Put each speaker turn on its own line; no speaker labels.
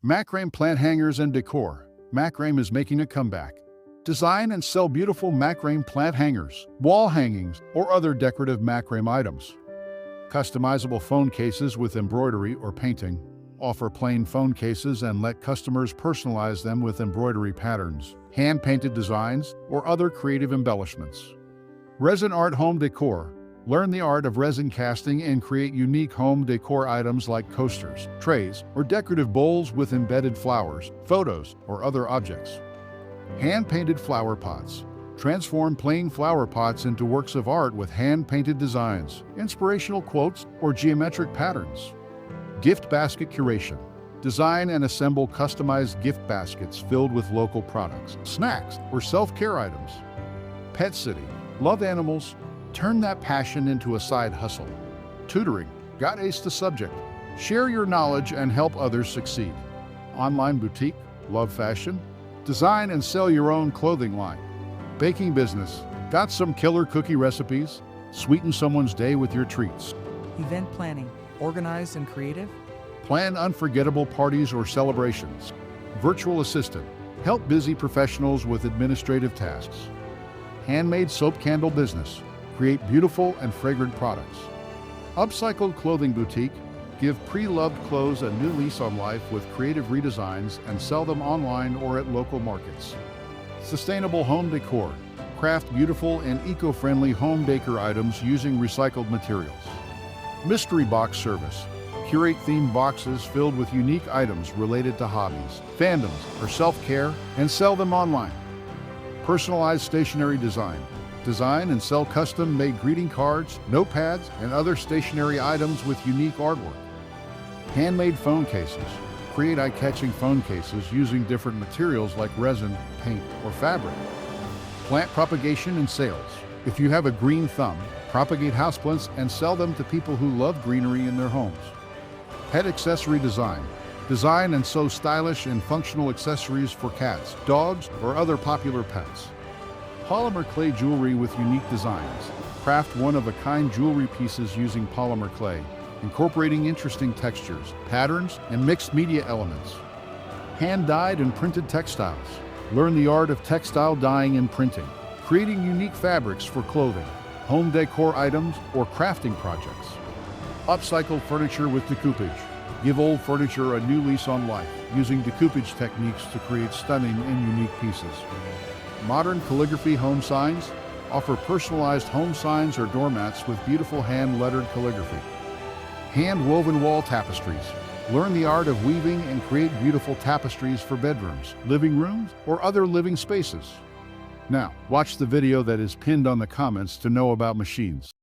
Macrame plant hangers and decor. Macrame is making a comeback. Design and sell beautiful macrame plant hangers, wall hangings, or other decorative macrame items. Customizable phone cases with embroidery or painting. Offer plain phone cases and let customers personalize them with embroidery patterns, hand-painted designs, or other creative embellishments. Resin art home decor. Learn the art of resin casting and create unique home decor items like coasters, trays, or decorative bowls with embedded flowers, photos, or other objects. Hand-painted flower pots. Transform plain flower pots into works of art with hand-painted designs, inspirational quotes, or geometric patterns. Gift basket curation. Design and assemble customized gift baskets filled with local products, snacks, or self-care items. Pet sitting. Love animals? Turn that passion into a side hustle. Tutoring. Got ace the subject? Share your knowledge and help others succeed. Online boutique. Love fashion? Design and sell your own clothing line. Baking business. Got some killer cookie recipes? Sweeten someone's day with your treats.
Event planning. Organized and creative?
Plan unforgettable parties or celebrations. Virtual assistant. Help busy professionals with administrative tasks. Handmade soap candle business. Create beautiful and fragrant products. Upcycled clothing boutique. Give pre-loved clothes a new lease on life with creative redesigns and sell them online or at local markets. Sustainable home decor. Craft beautiful and eco-friendly home decor items using recycled materials. Mystery box service. Curate themed boxes filled with unique items related to hobbies, fandoms, or self-care and sell them online. Personalized stationery design. Design and sell custom-made greeting cards, notepads, and other stationery items with unique artwork. Handmade phone cases. Create eye-catching phone cases using different materials like resin, paint, or fabric. Plant propagation and sales. If you have a green thumb, propagate houseplants and sell them to people who love greenery in their homes. Pet accessory design. Design and sew stylish and functional accessories for cats, dogs, or other popular pets. Polymer clay jewelry with unique designs. Craft one-of-a-kind jewelry pieces using polymer clay, incorporating interesting textures, patterns, and mixed media elements. Hand-dyed and printed textiles. Learn the art of textile dyeing and printing, creating unique fabrics for clothing, home decor items, or crafting projects. Upcycle furniture with decoupage. Give old furniture a new lease on life, using decoupage techniques to create stunning and unique pieces. Modern calligraphy home signs. Offer personalized home signs or doormats with beautiful hand-lettered calligraphy. Hand-woven wall tapestries. Learn the art of weaving and create beautiful tapestries for bedrooms, living rooms, or other living spaces. Now, watch the video that is pinned on the comments to know about machines.